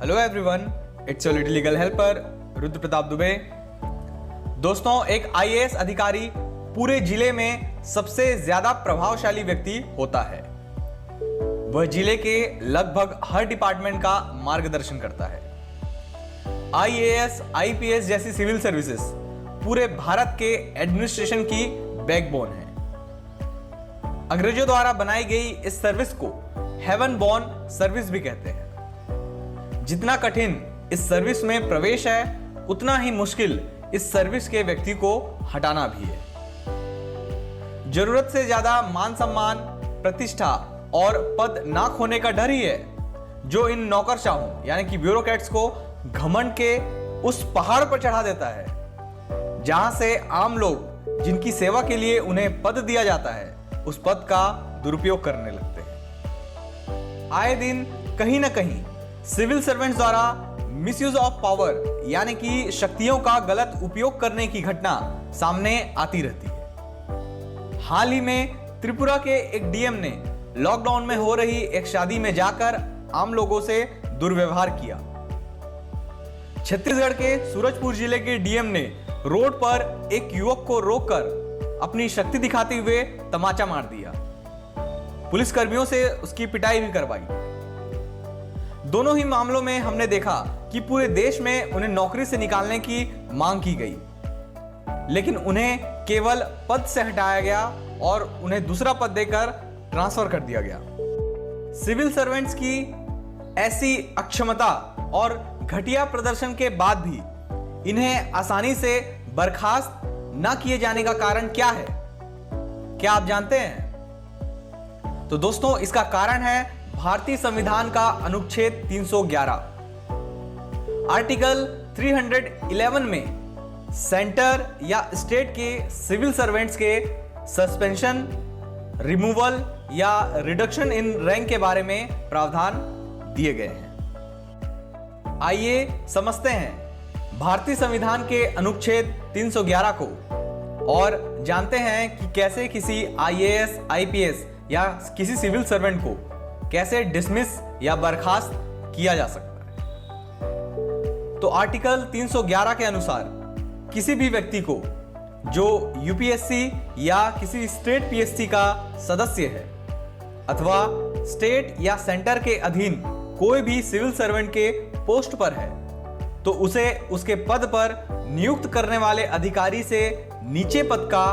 Hello everyone, it's your little legal helper Rudra Pratap Dubey. दोस्तों, एक IAS अधिकारी पूरे जिले में सबसे ज्यादा प्रभावशाली व्यक्ति होता है। वह जिले के लगभग हर डिपार्टमेंट का मार्गदर्शन करता है। आईएएस, आईपीएस जैसी सिविल सर्विसेज पूरे भारत के एडमिनिस्ट्रेशन की बैकबोन है। अंग्रेजों द्वारा बनाई गई इस सर्विस को हेवन बोर्न सर्विस भी कहते हैं। जितना कठिन इस सर्विस में प्रवेश है, उतना ही मुश्किल इस सर्विस के व्यक्ति को हटाना भी है। जरूरत से ज्यादा मान सम्मान, प्रतिष्ठा और पद ना खोने का डर ही है जो इन नौकरशाहों यानी कि ब्यूरोक्रेट्स को घमंड के उस पहाड़ पर चढ़ा देता है जहां से आम लोग जिनकी सेवा के लिए उन्हें पद दिया जाता है, उस पद का दुरुपयोग करने लगते हैं। आए दिन कहीं ना कहीं सिविल सर्वेंट्स द्वारा मिसयूज ऑफ पावर यानी कि शक्तियों का गलत उपयोग करने की घटना सामने आती रहती है। हाल ही में त्रिपुरा के एक डीएम ने लॉकडाउन में हो रही एक शादी में जाकर आम लोगों से दुर्व्यवहार किया। छत्तीसगढ़ के सूरजपुर जिले के डीएम ने रोड पर एक युवक को रोककर अपनी शक्ति दिखाते हुए तमाचा मार दिया। पुलिसकर्मियों से उसकी पिटाई भी करवाई। दोनों ही मामलों में हमने देखा कि पूरे देश में उन्हें नौकरी से निकालने की मांग की गई, लेकिन उन्हें केवल पद से हटाया गया और उन्हें दूसरा पद देकर ट्रांसफर कर दिया गया। सिविल सर्वेंट्स की ऐसी अक्षमता और घटिया प्रदर्शन के बाद भी इन्हें आसानी से बर्खास्त न किए जाने का कारण क्या है? क्या आप जानते हैं? तो दोस्तों, इसका कारण है भारतीय संविधान का अनुच्छेद 311। आर्टिकल 311 में सेंटर या स्टेट के सिविल सर्वेंट्स के सस्पेंशन, रिमूवल या रिडक्शन इन रैंक के बारे में प्रावधान दिए गए हैं। आइए समझते हैं भारतीय संविधान के अनुच्छेद 311 को और जानते हैं कि कैसे किसी आईएएस, आईपीएस या किसी सिविल सर्वेंट को कैसे डिसमिस या बर्खास्त किया जा सकता है। तो आर्टिकल 311 के अनुसार किसी भी व्यक्ति को जो यूपीएससी या किसी स्टेट पीएससी का सदस्य है अथवा स्टेट या सेंटर के अधीन कोई भी सिविल सर्वेंट के पोस्ट पर है, तो उसे उसके पद पर नियुक्त करने वाले अधिकारी से नीचे पद का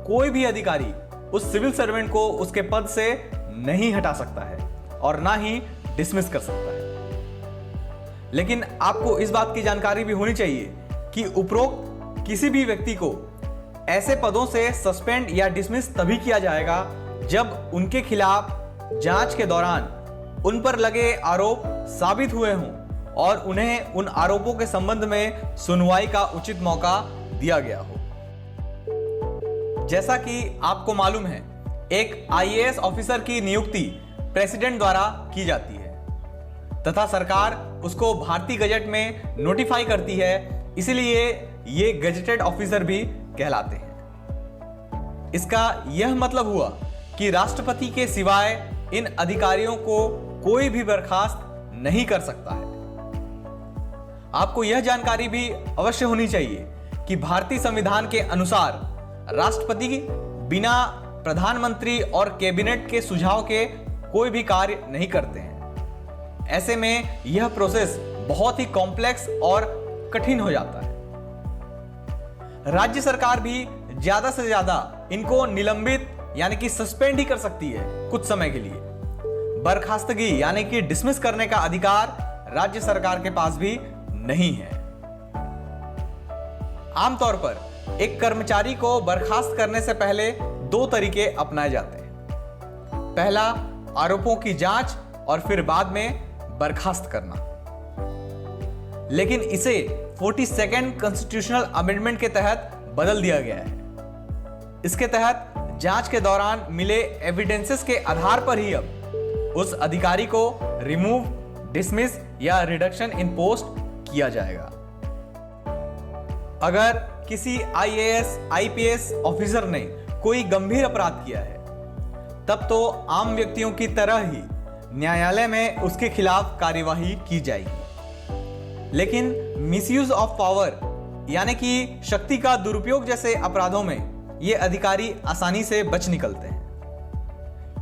कोई भी अधिकारी उस सिविल सर्वेंट को उसके पद से नहीं हटा सकता है और ना ही डिसमिस कर सकता है। लेकिन आपको इस बात की जानकारी भी होनी चाहिए कि उपरोक्त किसी भी व्यक्ति को ऐसे पदों से सस्पेंड या डिसमिस तभी किया जाएगा जब उनके खिलाफ जांच के दौरान उन पर लगे आरोप साबित हुए हों और उन्हें उन आरोपों के संबंध में सुनवाई का उचित मौका दिया गया हो। जैसा कि आपको मालूम है, एक आईएएस ऑफिसर की नियुक्ति प्रेसिडेंट द्वारा की जाती है तथा सरकार उसको भारतीय गजट में नोटिफाई करती है, इसलिए ये गजेटेड ऑफिसर भी कहलाते हैं। इसका यह मतलब हुआ कि राष्ट्रपति के सिवाय इन अधिकारियों को कोई भी बर्खास्त नहीं कर सकता है। आपको यह जानकारी भी अवश्य होनी चाहिए कि भारतीय संविधान के अनुसार राष्ट्रपति बिना प्रधानमंत्री और कैबिनेट के सुझाव के कोई भी कार्य नहीं करते हैं। ऐसे में यह प्रोसेस बहुत ही कॉम्प्लेक्स और कठिन हो जाता है। राज्य सरकार भी ज्यादा से ज्यादा इनको निलंबित यानी कि सस्पेंड ही कर सकती है कुछ समय के लिए। बर्खास्तगी यानी कि डिसमिस करने का अधिकार राज्य सरकार के पास भी नहीं है। आमतौर पर एक कर्मचारी को बर्खास्त करने से पहले दो तरीके अपनाए जाते हैं। पहला, आरोपों की जांच और फिर बाद में बर्खास्त करना। लेकिन इसे 42nd कॉन्स्टिट्यूशनल अमेंडमेंट के तहत बदल दिया गया है। इसके तहत जांच के दौरान मिले एविडेंसेस के आधार पर ही अब उस अधिकारी को रिमूव, डिसमिस या रिडक्शन इन पोस्ट किया जाएगा। अगर किसी आईएएस, आईपीएस ऑफिसर ने कोई गंभीर अपराध किया है, तब तो आम व्यक्तियों की तरह ही न्यायालय में उसके खिलाफ कार्यवाही की जाएगी। लेकिन मिसयूज ऑफ पावर यानी कि शक्ति का दुरुपयोग जैसे अपराधों में ये अधिकारी आसानी से बच निकलते हैं,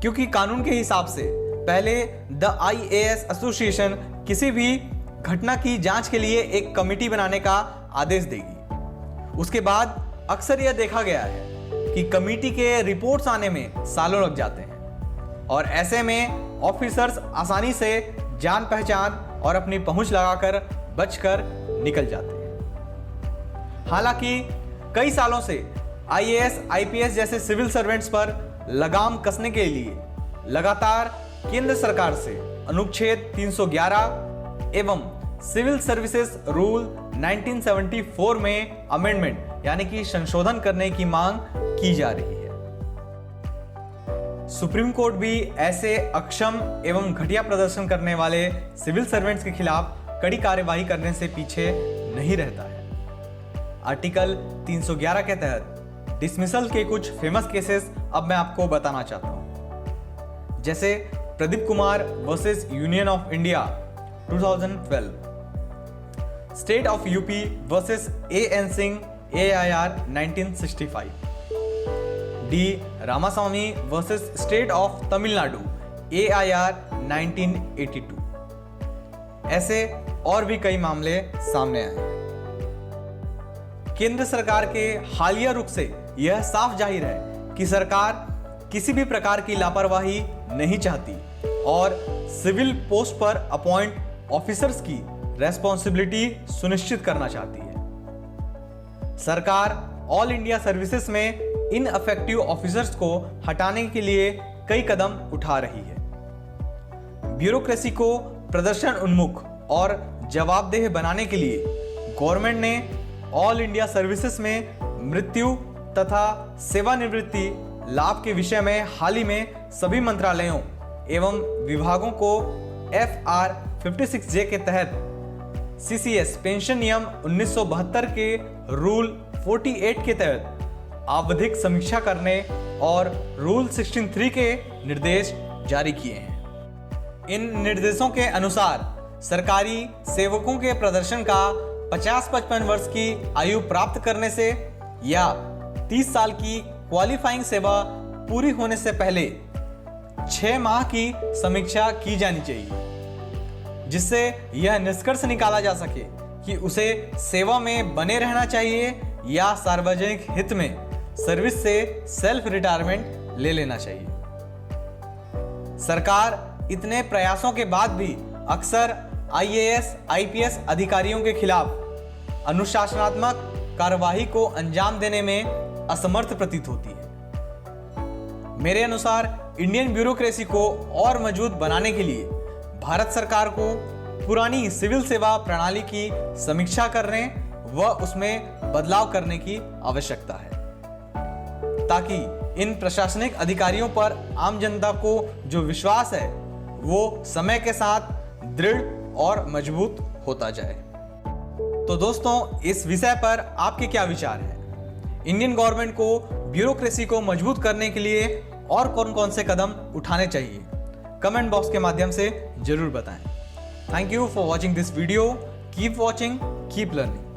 क्योंकि कानून के हिसाब से पहले द IAS एसोसिएशन किसी भी घटना की जांच के लिए एक कमेटी बनाने का आदेश देगी। उसके बाद अक्सर यह देखा गया है कि कमेटी के रिपोर्ट्स आने में सालों लग जाते हैं और ऐसे में ऑफिसर्स आसानी से जान पहचान और अपनी पहुंच लगाकर बचकर निकल जाते हैं। हालांकि कई सालों से IAS, IPS जैसे सिविल सर्वेंट्स पर लगाम कसने के लिए लगातार केंद्र सरकार से अनुच्छेद 311 एवं सिविल सर्विसेज रूल 1974 में अमेंडमेंट यानी कि संशोधन करने की मांग की जा रही है। सुप्रीम कोर्ट भी ऐसे अक्षम एवं घटिया प्रदर्शन करने वाले सिविल सर्वेंट्स के खिलाफ कड़ी कार्यवाही करने से पीछे नहीं रहता है। आर्टिकल 311 के तहत डिसमिसल के कुछ फेमस केसेस अब मैं आपको बताना चाहता हूं, जैसे Pradeep Kumar versus union of India 2012, state of UP versus AN Singh AIR 1965, D Ramaswamy versus state of Tamil Nadu AIR 1982। ऐसे और भी कई मामले सामने आए। केंद्र सरकार के हालिया रुख से यह साफ जाहिर है कि सरकार किसी भी प्रकार की लापरवाही नहीं चाहती और सिविल पोस्ट पर अपॉइंट ऑफिसर्स की रेस्पॉन्सिबिलिटी सुनिश्चित करना चाहती है। सरकार ऑल इंडिया सर्विसेज में इनअफेक्टिव ऑफिसर्स को हटाने के लिए कई कदम उठा रही है। ब्यूरोक्रेसी को प्रदर्शन उन्मुख और जवाबदेह बनाने के लिए गवर्नमेंट ने ऑल इंडिया सर्विसेज में मृत्यु तथा सेवानिवृत्ति लाभ के विषय में हाल ही में सभी मंत्रालयों एवं विभागों को FR 56J के तहत CCS पेंशन नियम 1972 के रूल 48 के तहत आवधिक समीक्षा करने और रूल 16(3) के निर्देश जारी किए हैं। इन निर्देशों के अनुसार सरकारी सेवकों के प्रदर्शन का 50-55 वर्ष की आयु प्राप्त करने से या 30 साल की क्वालिफाइंग सेवा पूरी होने से पहले 6 माह की समीक्षा की जानी चाहिए, जिससे यह निष्कर्ष निकाला जा सके कि उसे सेवा में बने रहना चाहिए या सार्वजनिक हित में सर्विस से सेल्फ रिटायरमेंट ले लेना चाहिए। सरकार इतने प्रयासों के बाद भी अक्सर IAS, IPS अधिकारियों के खिलाफ अनुशासनात्मक कार्यवाही को अंजाम देने में असमर्थ प्रतीत होती है। मेरे अनुसार इंडियन ब्यूरोक्रेसी को और मजबूत बनाने के लिए भारत सरकार को पुरानी सिविल सेवा प्रणाली की समीक्षा करने व उसमें बदलाव करने की आवश्यकता है, ताकि इन प्रशासनिक अधिकारियों पर आम जनता को जो विश्वास है वो समय के साथ दृढ़ और मजबूत होता जाए। तो दोस्तों, इस विषय पर आपके क्या विचार हैं? इंडियन गवर्नमेंट को ब्यूरोक्रेसी को मजबूत करने के लिए और कौन कौन से कदम उठाने चाहिए? कमेंट बॉक्स के माध्यम से जरूर बताएं। Thank you for watching this video. Keep watching, keep learning.